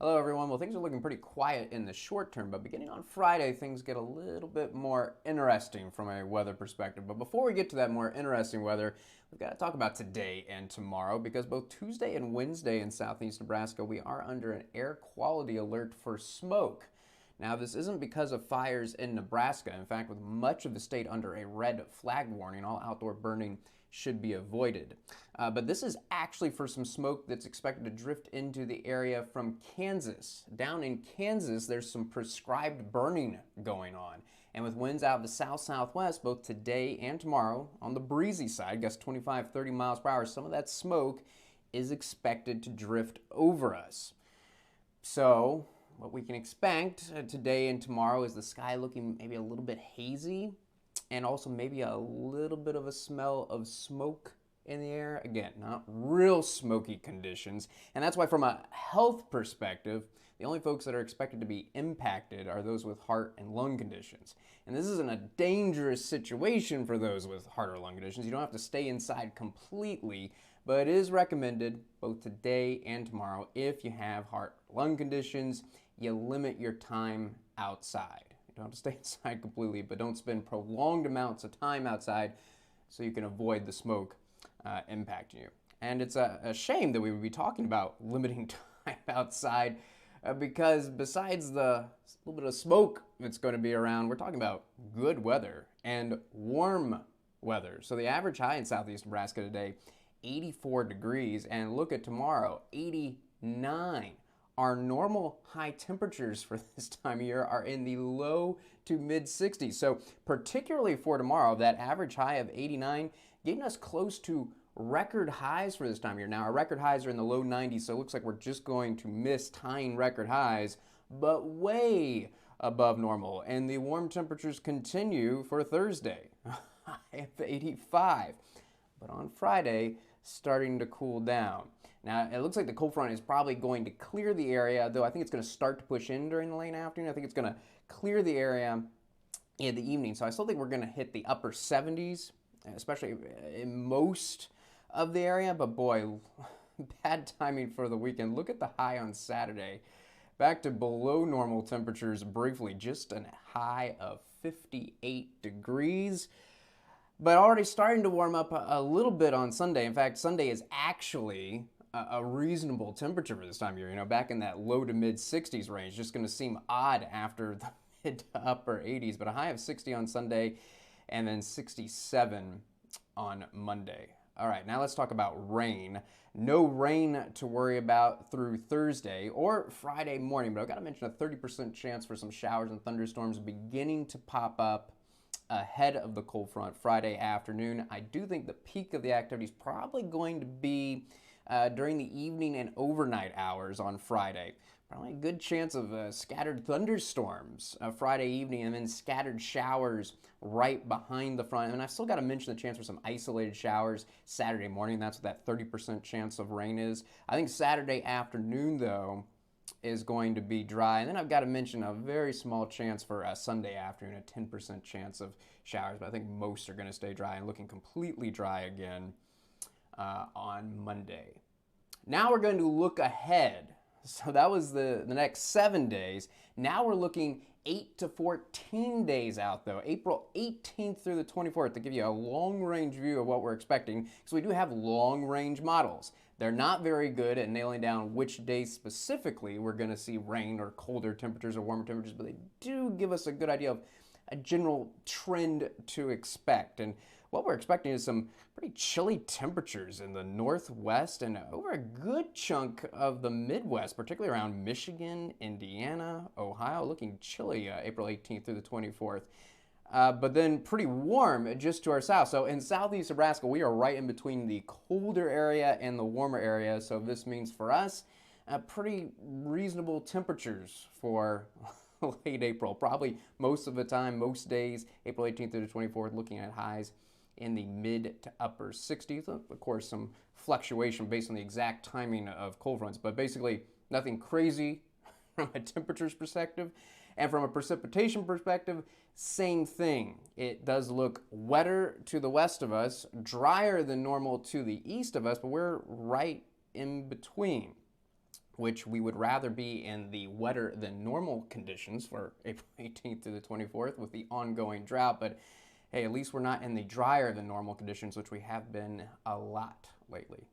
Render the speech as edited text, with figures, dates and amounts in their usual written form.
Hello everyone. Well, things are looking pretty quiet in the short term, but beginning on Friday, things get a little bit more interesting from a weather perspective. But before we get to that more interesting weather, we've got to talk about today and tomorrow because both Tuesday and Wednesday in southeast Nebraska, we are under an air quality alert for smoke. Now, this isn't because of fires in Nebraska. In fact, with much of the state under a red flag warning, all outdoor burning should be avoided. But this is actually for some smoke that's expected to drift into the area from Kansas. Down in Kansas, there's some prescribed burning going on. And with winds out of the south-southwest both today and tomorrow, on the breezy side, guess 25, 30 miles per hour, some of that smoke is expected to drift over us. So what we can expect today and tomorrow is the sky looking maybe a little bit hazy and also maybe a little bit of a smell of smoke in the air. Again, not real smoky conditions. And that's why from a health perspective, the only folks that are expected to be impacted are those with heart and lung conditions. And this isn't a dangerous situation for those with heart or lung conditions. You don't have to stay inside completely, but it is recommended both today and tomorrow if you have heart or lung conditions, you limit your time outside. You don't have to stay inside completely, but don't spend prolonged amounts of time outside so you can avoid the smoke impacting you. And it's a shame that we would be talking about limiting time outside because besides the little bit of smoke that's going to be around, we're talking about good weather and warm weather. So the average high in southeast Nebraska today, 84 degrees, and look at tomorrow, 89. Our normal high temperatures for this time of year are in the low to mid 60s. So particularly for tomorrow, that average high of 89 getting us close to record highs for this time of year. Now our record highs are in the low 90s, so it looks like we're just going to miss tying record highs, but way above normal. And the warm temperatures continue for Thursday, high of 85. But on Friday, starting to cool down. Now, it looks like the cold front is probably going to clear the area, though I think it's going to start to push in during the late afternoon. I think it's going to clear the area in the evening. So I still think we're going to hit the upper 70s, especially in most of the area. But boy, bad timing for the weekend. Look at the high on Saturday. Back to below normal temperatures briefly, just a high of 58 degrees. But already starting to warm up a little bit on Sunday. In fact, Sunday is actually a reasonable temperature for this time of year. You know, back in that low to mid 60s range. Just going to seem odd after the mid to upper 80s. But a high of 60 on Sunday and then 67 on Monday. All right, now let's talk about rain. No rain to worry about through Thursday or Friday morning. But I've got to mention a 30% chance for some showers and thunderstorms beginning to pop up ahead of the cold front Friday afternoon. I do think the peak of the activity is probably going to be during the evening and overnight hours on Friday. Probably a good chance of scattered thunderstorms Friday evening and then scattered showers right behind the front. And I've still got to mention the chance for some isolated showers Saturday morning. That's what that 30% chance of rain is. I think Saturday afternoon, though, is going to be dry. And then I've got to mention a very small chance for a Sunday afternoon, a 10% chance of showers. But I think most are going to stay dry and looking completely dry again on Monday. Now we're going to look ahead. So that was the next 7 days. Now we're looking 8 to 14 days out, though. April 18th through the 24th to give you a long-range view of what we're expecting, because we do have long-range models. They're not very good at nailing down which days specifically we're going to see rain or colder temperatures or warmer temperatures, but they do give us a good idea of a general trend to expect. And what we're expecting is some pretty chilly temperatures in the northwest and over a good chunk of the Midwest, particularly around Michigan, Indiana, Ohio, looking chilly April 18th through the 24th. But then pretty warm just to our south. So in southeast Nebraska, we are right in between the colder area and the warmer area. So this means for us, pretty reasonable temperatures for late April. Probably most of the time, most days, April 18th through the 24th, looking at highs in the mid to upper 60s. Of course, some fluctuation based on the exact timing of cold fronts, but basically nothing crazy from a temperatures perspective. And from a precipitation perspective, same thing. It does look wetter to the west of us, drier than normal to the east of us, but we're right in between. which we would rather be in the wetter than normal conditions for April 18th to the 24th with the ongoing drought. But hey, at least we're not in the drier than normal conditions, which we have been a lot lately.